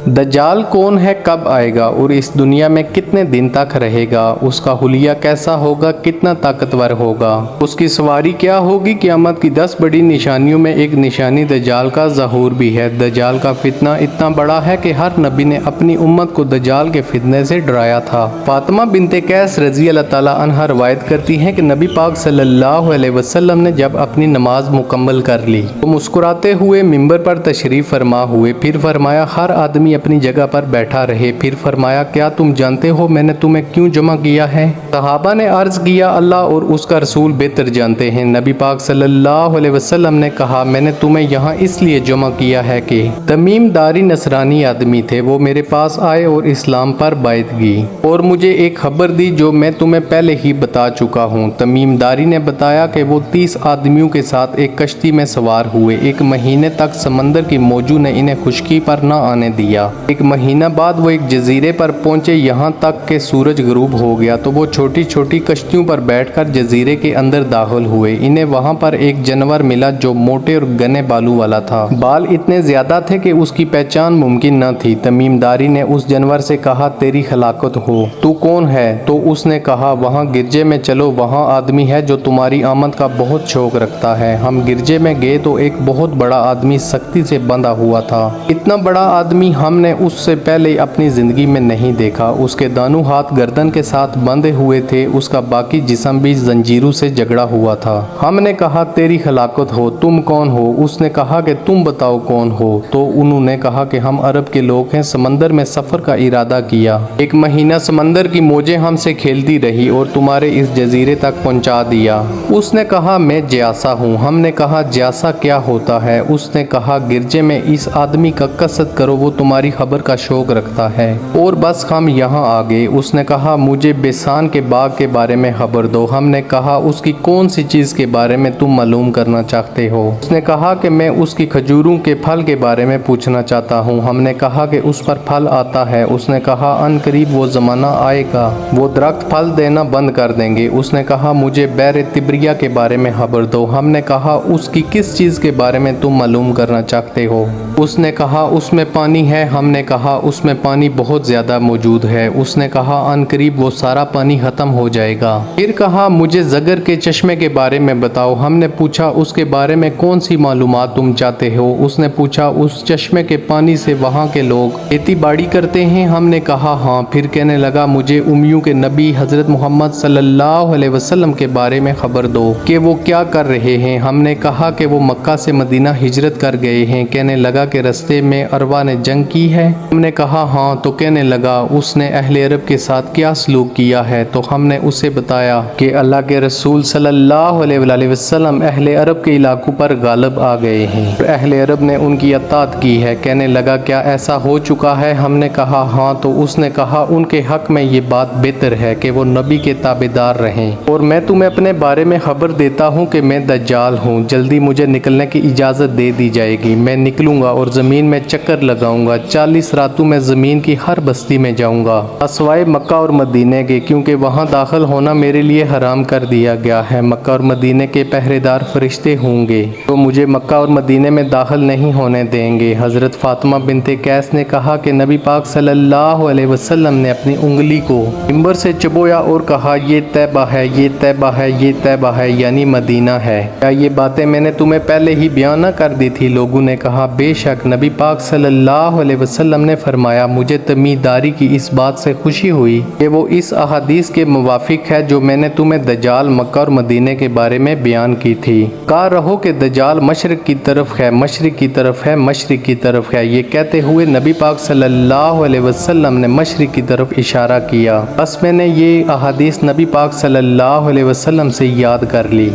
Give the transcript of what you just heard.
दज्जाल कौन है, कब आएगा और इस दुनिया में कितने दिन तक रहेगा, उसका हुलिया कैसा होगा, कितना ताकतवर होगा, उसकी सवारी क्या होगी। क़यामत की 10 बड़ी निशानियों में एक निशानी दज्जाल का ज़हूर भी है। दज्जाल का फितना इतना बड़ा है कि हर नबी ने अपनी उम्मत को दज्जाल के फितने से डराया था। फातिमा बिनते कैस रज़ी अल्लाह ताला अन्हा रवायत करती हैं कि नबी पाक सल्लल्लाहु अलैहि वसल्लम ने जब अपनी नमाज मुकम्मल कर ली तो मुस्कुराते हुए मिंबर पर तशरीफ़ फरमा हुए। फिर फरमाया हर आदमी अपनी जगह पर बैठा रहे। फिर फरमाया क्या तुम जानते हो मैंने तुम्हें क्यों जमा किया है। सहाबा ने अर्ज़ किया अल्लाह और उसका रसूल बेहतर जानते हैं। नबी पाक सल्लल्लाहु अलैहि वसल्लम ने कहा मैंने तुम्हें यहाँ इसलिए जमा किया है कि तमीम दारी नसरानी आदमी थे, वो मेरे पास आए और इस्लाम पर बायत की और मुझे एक खबर दी जो मैं तुम्हें पहले ही बता चुका हूँ। तमीम दारी ने बताया कि वो 30 आदमियों के साथ एक कश्ती में सवार हुए। 1 महीने तक समंदर की मौजू ने इन्हें खुश्की पर न आने दिया। 1 महीना बाद वो एक जजीरे पर पहुंचे, यहाँ तक के सूरज गरूब हो गया तो वो छोटी छोटी कश्तियों पर बैठकर जजीरे के अंदर दाखिल हुए। इन्हें वहाँ पर एक जानवर मिला जो मोटे और घने बालों वाला था। बाल इतने ज्यादा थे कि उसकी पहचान मुमकिन न थी। तमीम दारी ने उस जानवर से कहा तेरी हलाकत हो, तू कौन है। तो उसने कहा वहाँ गिरजे में चलो, वहाँ आदमी है जो तुम्हारी आमद का बहुत शौक रखता है। हम गिरजे में गए तो एक बहुत बड़ा आदमी सख्ती से बंधा हुआ था। इतना बड़ा आदमी हमने उससे पहले अपनी जिंदगी में नहीं देखा। उसके दानों हाथ गर्दन के साथ बंधे हुए थे, उसका बाकी जिस्म भी जंजीरों से जकड़ा हुआ था। हमने कहा तेरी हलाकत हो, तुम कौन हो। उसने कहा कि तुम बताओ कौन हो। तो उन्होंने कहा कि हम अरब के लोग हैं, समंदर में सफ़र का इरादा किया। 1 महीना समंदर की मौजें हमसे खेलती रही और तुम्हारे इस जजीरे तक पहुंचा दिया। उसने कहा मैं ज्यासा हूँ। हमने कहा ज्यासा क्या होता है। उसने कहा गिरजे में इस आदमी का कसरत करो, वो तुम्हारी खबर का शौक रखता है। और बस हम यहाँ आ गए। उसने कहा मुझे बेसान के बाग के बारे में खबर दो। हमने कहा उसकी कौन सी चीज़ के बारे में तुम मालूम करना चाहते हो। उसने कहा कि मैं उसकी खजूरों के फल के बारे में पूछना चाहता हूँ। हमने कहा कि उस पर फल आता है। उसने कहा अन करीब वो ज़माना आएगा वो दरख्त फल देना बंद कर देंगे। उसने कहा मुझे बैर तिब्रिया के बारे में खबर दो। हमने कहा उसकी किस चीज़ के बारे में तुम मालूम करना चाहते हो। उसने कहा उसमें पानी है। हमने कहा उसमें पानी बहुत ज़्यादा मौजूद है। उसने कहा अन करीब वो सारा पानी ख़त्म हो जाएगा। फिर कहा मुझे ज़गर के चश्मे के बारे में बताओ। हमने पूछा उसके बारे में कौन सी मालूमात तुम चाहते हो। उसने पूछा उस चश्मे के पानी से वहाँ के लोग खेती बाड़ी करते हैं। हमने कहा हाँ। फिर कहने लगा मुझे उम्मियों के नबी हज़रत मोहम्मद सल्लल्लाहु अलैहि वसल्लम के बारे में खबर दो कि वो क्या कर रहे हैं। हमने कहा कि वो मक्का से मदीना हिजरत कर गए हैं। कहने लगा कि रास्ते में अरवा ने जंग की है। हमने कहा हाँ। तो कहने लगा उसने अहले अरब के साथ क्या सलूक किया है। तो हमने उसे बताया कि अल्लाह के रसूल सल्लल्लाहु अलैहि वसल्लम अहले अरब के इलाकों पर गालिब आ गए हैं और अहले अरब ने उनकी अतात की है। कहने लगा क्या ऐसा हो चुका है। हमने कहा हाँ। तो उसने कहा उनके हक में ये बात बेहतर है कि वो नबी के ताबेदार रहें और मैं तुम्हें अपने बारे में खबर देता हूँ कि मैं दज्जाल हूँ। जल्दी मुझे निकलने की इजाज़त दे दी जाएगी। मैं निकलूँगा और ज़मीन में चक्कर लगाऊँगा। 40 रातों में ज़मीन की हर बस्ती में जाऊँगा असवाए मक्का और मदीने के, क्योंकि वहाँ दाखिल होना मेरे लिए हराम कर दिया गया है। मक्का और मदीने के पहरेदार फरिश्ते होंगे तो मुझे मक्का और मदीने में दाखिल नहीं होने देंगे। हज़रत फातिमा बिनते कैस ने कहा कि नबी पाक सल्लल्लाहु अलैहि वसल्लम ने अपनी उंगली को मिंबर से चबोया और कहा ये तैबा है, ये तैबा है, ये तैबा है, यानी मदीना है। क्या ये बातें मैंने तुम्हें पहले ही बयान न कर दी थी। लोगों ने कहा बेशक। नबी पाक सल्लल्लाहु अलैहि वसल्लम ने फरमाया मुझे तमीदारी की इस बात से खुशी हुई कि वो इस अहादीस के मुवाफिक है जो मैंने तुम्हें दज्जाल मक्का और मदीने के बारे में बयान की थी। कहा रहो कि दज्जाल मशरिक की तरफ है, मशरिक की तरफ है, मशरिक की तरफ है। ये कहते हुए नबी पाक सल्लल्लाहु अलैहि वसल्लम ने मशरिक की तरफ इशारा किया। बस मैंने ये अहादीस नबी पाक सल्लल्लाहु अलैहि वसल्लम से याद कर ली।